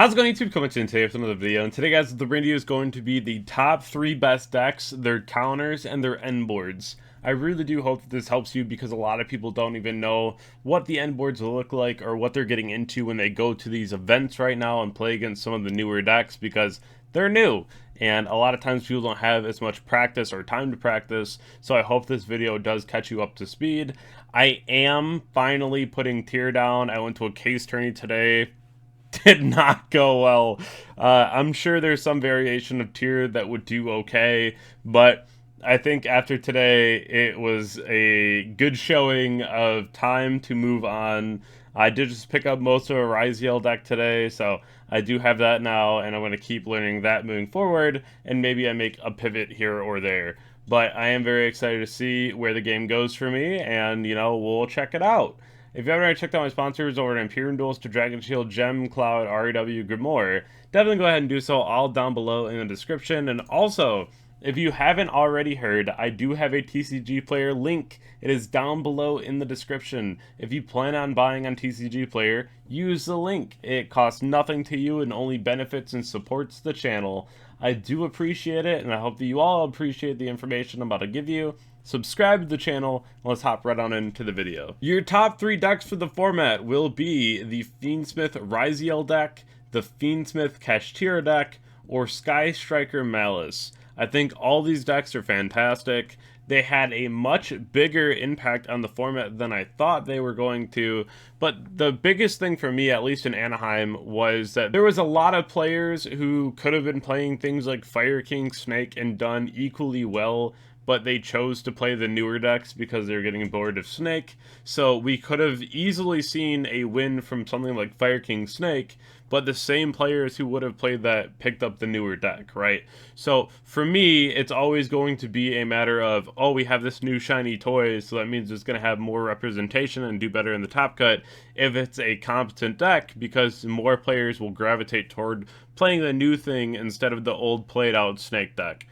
How's it going, YouTube? Coming to today with another video, and today, guys, the video is going to be the top 3 best decks, their counters, and their end boards. I really do hope that this helps you because a lot of people don't even know what the end boards look like or what they're getting into when they go to these events right now and play against some of the newer decks because they're new. And a lot of times people don't have as much practice or time to practice, so I hope this video does catch you up to speed. I am finally putting tier down. I went to a case tourney today. Did not go well. I'm sure there's some variation of tier that would do okay, but I think after today it was a good showing of time to move on. I did just pick up most of a Ryzeal deck today, so I do have that now, and I'm going to keep learning that moving forward, and maybe I make a pivot here or there. But I am very excited to see where the game goes for me, and, you know, we'll check it out. If you haven't already checked out my sponsors over at Imperium Duels to Dragonshield, Gem, Cloud, REW, Grimoire, definitely go ahead and do so, all down below in the description. And also, if you haven't already heard, I do have a TCGPlayer link. It is down below in the description. If you plan on buying on TCGPlayer, use the link. It costs nothing to you and only benefits and supports the channel. I do appreciate it, and I hope that you all appreciate the information I'm about to give you. Subscribe to the channel, and let's hop right on into the video. Your top 3 decks for the format will be the Fiendsmith Ryzeal deck, the Fiendsmith Kashtira deck, or Sky Striker Maliss. I think all these decks are fantastic. They had a much bigger impact on the format than I thought they were going to, but the biggest thing for me, at least in Anaheim, was that there was a lot of players who could have been playing things like Fire King, Snake, and done equally well, but they chose to play the newer decks because they're getting bored of Snake. So we could have easily seen a win from something like Fire King Snake, but the same players who would have played that picked up the newer deck, right? So for me, it's always going to be a matter of, oh, we have this new shiny toy, so that means it's going to have more representation and do better in the top cut if it's a competent deck, because more players will gravitate toward playing the new thing instead of the old played out Snake deck.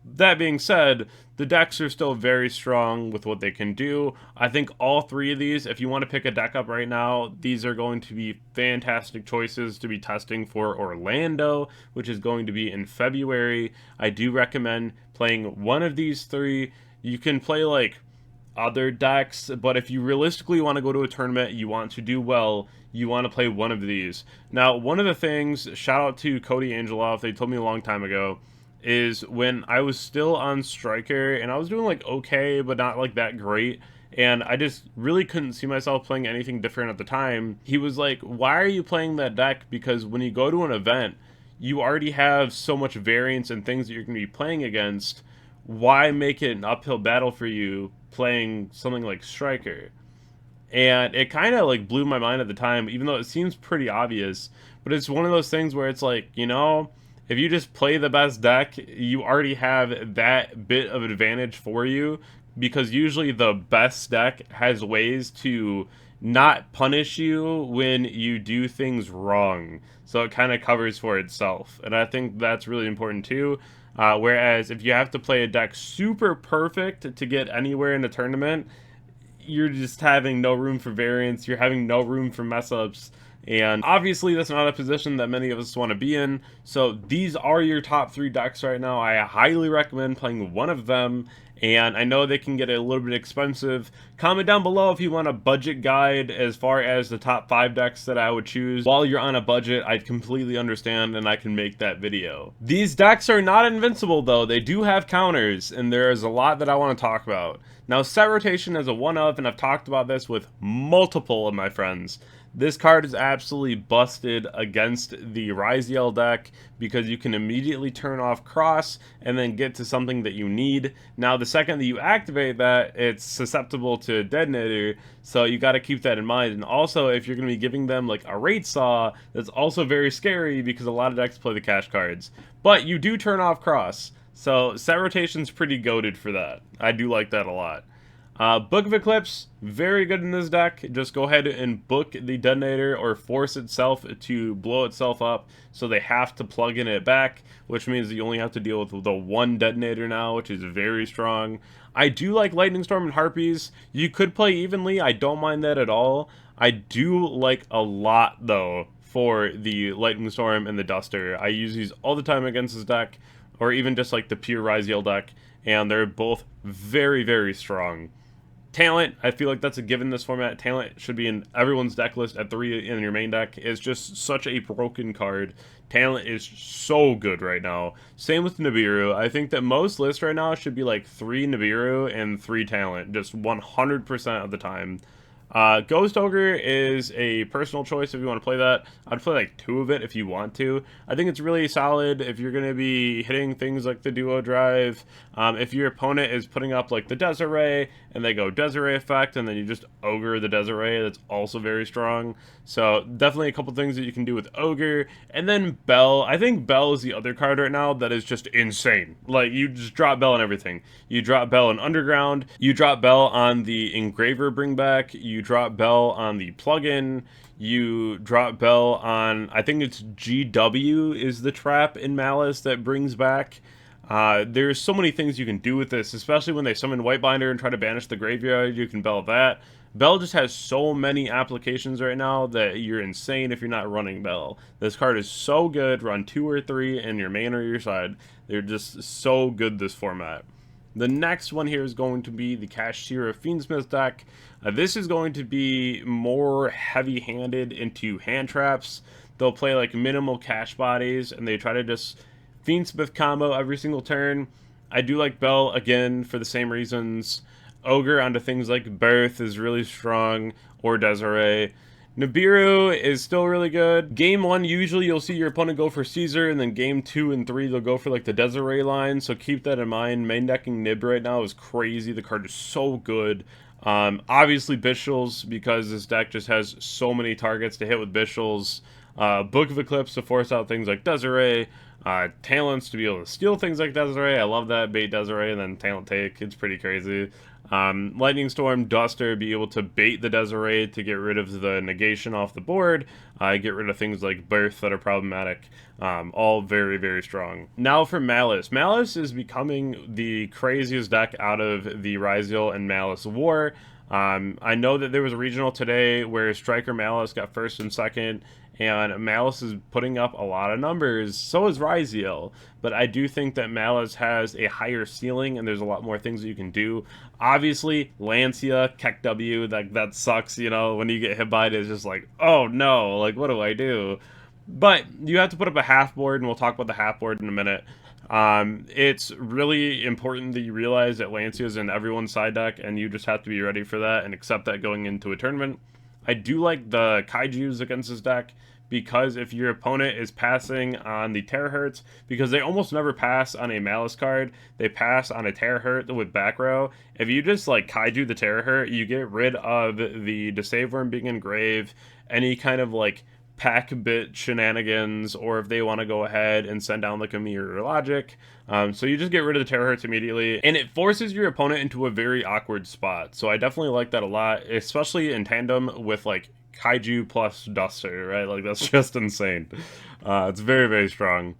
That being said, the decks are still very strong with what they can do. I think all 3 of these, if you want to pick a deck up right now, these are going to be fantastic choices to be testing for Orlando, which is going to be in February. I do recommend playing one of these 3. You can play like other decks, but if you realistically want to go to a tournament, you want to do well, you want to play one of these. Now, one of the things, shout out to Cody Angeloff, they told me a long time ago, is when I was still on Striker and I was doing like okay but not like that great, and I just really couldn't see myself playing anything different at the time, he was like, why are you playing that deck? Because when you go to an event, you already have so much variance and things that you're going to be playing against. Why make it an uphill battle for you playing something like Striker? And it kind of like blew my mind at the time, even though it seems pretty obvious. But it's one of those things where it's like, you know, if you just play the best deck, you already have that bit of advantage for you, because usually the best deck has ways to not punish you when you do things wrong. So it kind of covers for itself. And I think that's really important too. Whereas if you have to play a deck super perfect to get anywhere in the tournament, you're just having no room for variance, you're having no room for mess-ups. And obviously that's not a position that many of us want to be in. So these are your top 3 decks right now. I highly recommend playing one of them. And I know they can get a little bit expensive. Comment down below if you want a budget guide as far as the top 5 decks that I would choose. While you're on a budget, I completely understand and I can make that video. These decks are not invincible though. They do have counters, and there is a lot that I want to talk about. Now, set rotation is a one of, and I've talked about this with multiple of my friends. This card is absolutely busted against the Ryzeal deck because you can immediately turn off cross and then get to something that you need. Now, the second that you activate that, it's susceptible to detonator, so you got to keep that in mind. And also, if you're going to be giving them like a rate saw, that's also very scary because a lot of decks play the cash cards. But you do turn off cross, so set rotation's pretty goated for that. I do like that a lot. Book of Eclipse, very good in this deck. Just go ahead and book the detonator or force itself to blow itself up, so they have to plug in it back, which means that you only have to deal with the one detonator now, which is very strong. I do like Lightning Storm and Harpies. You could play evenly, I don't mind that at all. I do like a lot, though, for the Lightning Storm and the Duster. I use these all the time against this deck, or even just like the pure Ryzeal deck, and they're both very, very strong. Talent, I feel like that's a given in this format. Talent should be in everyone's deck list at 3 in your main deck. It's just such a broken card. Talent is so good right now. Same with Nibiru. I think that most lists right now should be like 3 Nibiru and 3 Talent, just 100% of the time. Ghost Ogre is a personal choice if you want to play that. I'd play like 2 of it if you want to. I think it's really solid if you're going to be hitting things like the Duo Drive. If your opponent is putting up like the Desiree and they go Desiree effect and then you just Ogre the Desiree, that's also very strong. So definitely a couple things that you can do with Ogre. And then Bell. I think Bell is the other card right now that is just insane. Like, you just drop Bell on everything. You drop Bell in Underground. You drop Bell on the Engraver Bringback. You drop Bell on the plugin. You drop Bell on, I think it's GW is the trap in Maliss that brings back. There's so many things you can do with this, especially when they summon Whitebinder and try to banish the graveyard. You can Bell that. Bell just has so many applications right now that you're insane if you're not running Bell. This card is so good. Run 2 or 3 in your main or your side. They're just so good this format. The next one here is going to be the Cashier of Fiendsmith deck. This is going to be more heavy-handed into hand traps. They'll play like minimal cash bodies, and they try to just Fiendsmith combo every single turn. I do like Bell, again, for the same reasons. Ogre onto things like Birth is really strong, or Desiree. Nibiru is still really good. Game 1, usually you'll see your opponent go for Caesar, and then game 2 and 3, they'll go for like the Desiree line, so keep that in mind. Main decking Nib right now is crazy. The card is so good. Obviously Bishals, because this deck just has so many targets to hit with Bishals. Book of Eclipse to force out things like Desiree. Talents to be able to steal things like Desiree. I love that. Bait Desiree and then Talent Take. It's pretty crazy. Lightning Storm, Duster, be able to bait the Desiree to get rid of the negation off the board, get rid of things like Birth that are problematic, all very, very strong. Now for Maliss. Maliss is becoming the craziest deck out of the Ryzeal and Maliss war. I know that there was a regional today where Striker Maliss got 1st and 2nd, and Maliss is putting up a lot of numbers. So is Ryzeal, but I do think that Maliss has a higher ceiling, and there's a lot more things that you can do. Obviously, Lancia, Keck W, that sucks, you know, when you get hit by it, it's just like, oh no, like, what do I do? But you have to put up a half board, and we'll talk about the half board in a minute. It's really important that you realize that Lancia is in everyone's side deck, and you just have to be ready for that and accept that going into a tournament. I do like the Kaijus against this deck, because if your opponent is passing on the Terahertz, because they almost never pass on a Maliss card, they pass on a Terahertz with back row. If you just like Kaiju the Terahertz, you get rid of the Deceive Worm being engraved, any kind of like pack bit shenanigans, or if they want to go ahead and send down like a Mirror Logic. So you just get rid of the Terahertz immediately, and it forces your opponent into a very awkward spot. So I definitely like that a lot, especially in tandem with like Kaiju plus Duster, right? Like, that's just insane. It's very, very strong.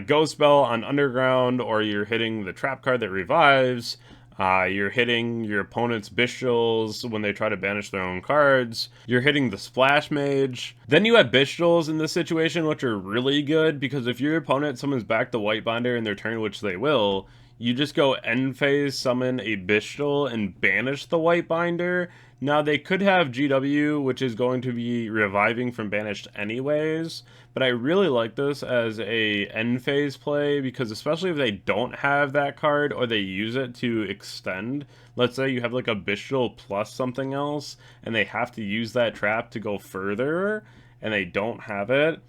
Ghost Bell on Underground, or you're hitting the trap card that revives. You're hitting your opponent's Bishals when they try to banish their own cards. You're hitting the Splash Mage. Then you have Bishals in this situation, which are really good, because if your opponent summons back the Whitebinder in their turn, which they will, you just go end phase, summon a Bishal, and banish the Whitebinder. Now, they could have GW, which is going to be reviving from banished anyways, but I really like this as a end phase play, because especially if they don't have that card, or they use it to extend, let's say you have like a Bishal plus something else, and they have to use that trap to go further, and they don't have it,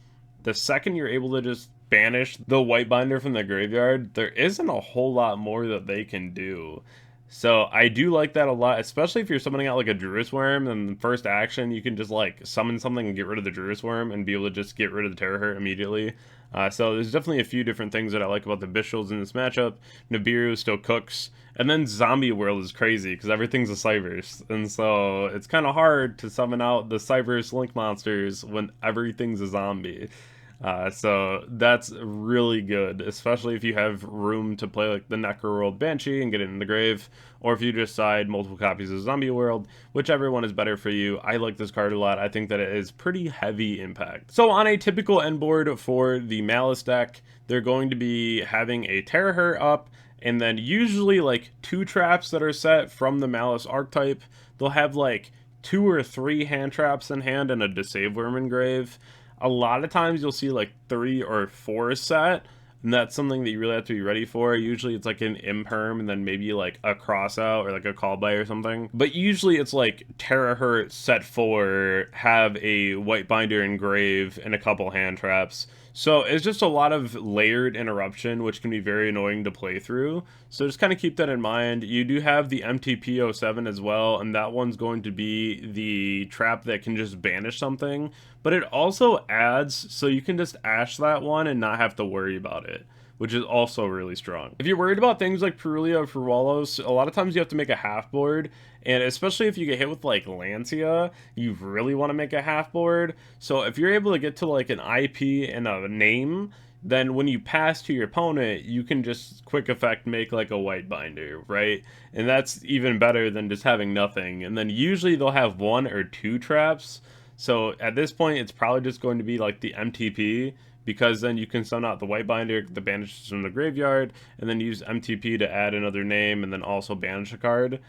the second you're able to just banish the Whitebinder from the graveyard, there isn't a whole lot more that they can do. So I do like that a lot, especially if you're summoning out like a Druid's Worm, and the first action you can just like summon something and get rid of the Druid's Worm and be able to just get rid of the Terahertz immediately. So there's definitely a few different things that I like about the Bishals in this matchup. Nibiru still cooks. And then Zombie World is crazy because everything's a Cyverse. And so it's kind of hard to summon out the Cyverse Link monsters when everything's a zombie. So that's really good, especially if you have room to play like the Necroworld Banshee and get it in the grave, or if you decide multiple copies of Zombie World, whichever one is better for you. I like this card a lot. I think that it is pretty heavy impact. So on a typical end board for the Maliss deck, they're going to be having a Teraher up, and then usually like 2 traps that are set from the Maliss archetype. They'll have like 2 or 3 hand traps in hand and a Disave Worm in grave. A lot of times you'll see like 3 or 4 set, and that's something that you really have to be ready for. Usually it's like an Imperm and then maybe like a cross out or like a call by or something. But usually it's like Terahertz set 4, have a White Binder in grave and a couple hand traps. So it's just a lot of layered interruption, which can be very annoying to play through. So just kind of keep that in mind. You do have the MTP07 as well, and that one's going to be the trap that can just banish something. But it also adds, so you can just ash that one and not have to worry about it, which is also really strong. If you're worried about things like Perulia or Frualos, a lot of times you have to make a half board, and especially if you get hit with like Lancia, you really want to make a half board. So if you're able to get to like an IP and a name, then when you pass to your opponent, you can just quick effect make like a White Binder, right? And that's even better than just having nothing. And then usually they'll have 1 or 2 traps. So at this point, it's probably just going to be like the MTP, because then you can summon out the White Binder, the banishes from the graveyard, and then use MTP to add another name and then also banish a card.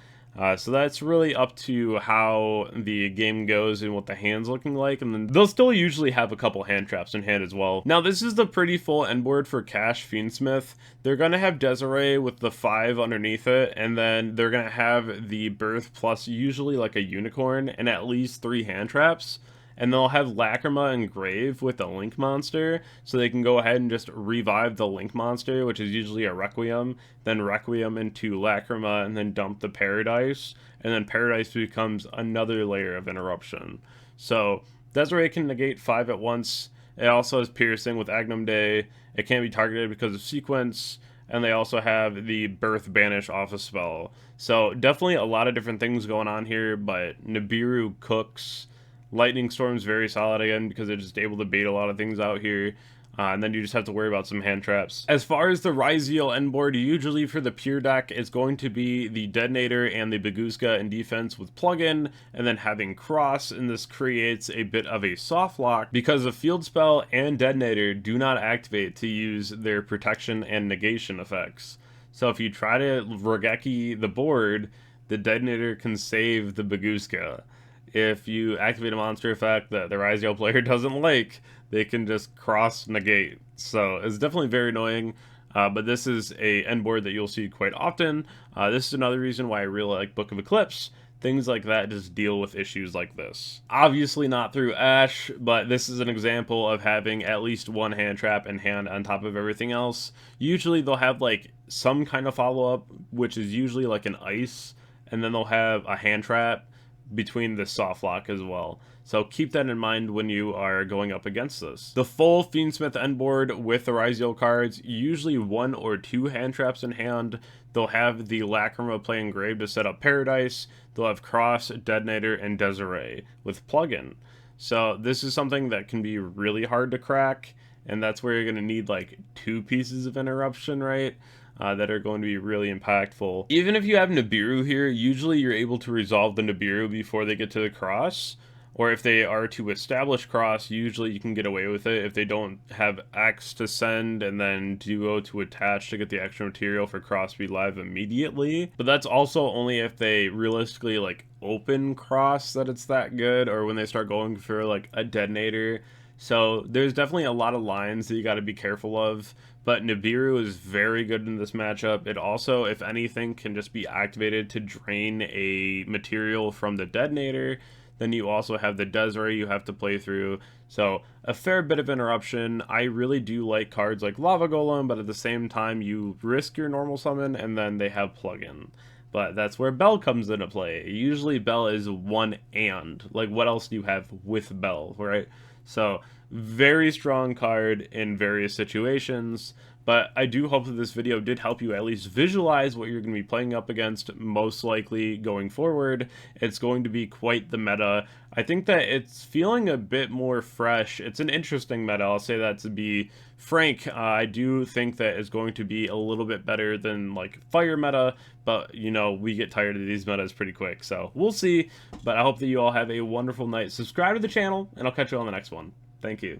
So that's really up to how the game goes and what the hand's looking like, and then they'll still usually have a couple hand traps in hand as well. Now this is the pretty full end board for Cash Fiendsmith. They're going to have Desiree with the 5 underneath it, and then they're going to have the Birth plus usually like a Unicorn and at least 3 hand traps. And they'll have Lacrima and Grave with a Link monster, so they can go ahead and just revive the Link monster, which is usually a Requiem, then Requiem into Lacrima, and then dump the Paradise, and then Paradise becomes another layer of interruption. So Desiree can negate 5 at once. It also has Piercing with Agnum Day. It can't be targeted because of sequence, and they also have the Birth Banish off a spell. So definitely a lot of different things going on here, but Nibiru cooks. Lightning Storm's very solid again because it's just able to bait a lot of things out here. And then you just have to worry about some hand traps. As far as the Ryzeal End Board, usually for the pure deck, it's going to be the Detonator and the Baguska in defense with plugin, and then having Cross, and this creates a bit of a soft lock because the Field Spell and Detonator do not activate to use their protection and negation effects. So if you try to Regeki the board, the Detonator can save the Baguska. If you activate a monster effect that the Ryzeal player doesn't like, they can just cross negate. So it's definitely very annoying, but this is a end board that you'll see quite often. This is another reason why I really like Book of Eclipse. Things like that just deal with issues like this. Obviously not through Ash, but this is an example of having at least 1 hand trap in hand on top of everything else. Usually they'll have like some kind of follow-up, which is usually like an ice, and then they'll have a hand trap between the soft lock as well. So keep that in mind when you are going up against this. The full Fiendsmith End Board with the Ryzeal cards, usually 1 or 2 hand traps in hand. They'll have the Lacrima play engraved to set up Paradise. They'll have Cross, Detonator, and Desiree with plugin. So this is something that can be really hard to crack, and that's where you're going to need like 2 pieces of interruption, right? That are going to be really impactful. Even if you have Nibiru here, usually you're able to resolve the Nibiru before they get to the cross, or if they are to establish cross, usually you can get away with it if they don't have X to send and then duo to attach to get the extra material for cross to be live immediately. But that's also only if they realistically like open cross that it's that good, or when they start going for like a Detonator. So there's definitely a lot of lines that you got to be careful of, but Nibiru is very good in this matchup. It also, if anything, can just be activated to drain a material from the Detonator. Then you also have the Desiree you have to play through. So a fair bit of interruption. I really do like cards like Lava Golem, but at the same time you risk your normal summon and then they have plugin. But that's where Bell comes into play. Usually Bell is 1 and. Like what else do you have with Bell, right? So very strong card in various situations, but I do hope that this video did help you at least visualize what you're going to be playing up against most likely going forward. It's going to be quite the meta. I think that it's feeling a bit more fresh. It's an interesting meta, I'll say that to be frank. I do think that it's going to be a little bit better than like fire meta, but you know, we get tired of these metas pretty quick, so we'll see. But I hope that you all have a wonderful night. Subscribe to the channel, and I'll catch you on the next one. Thank you.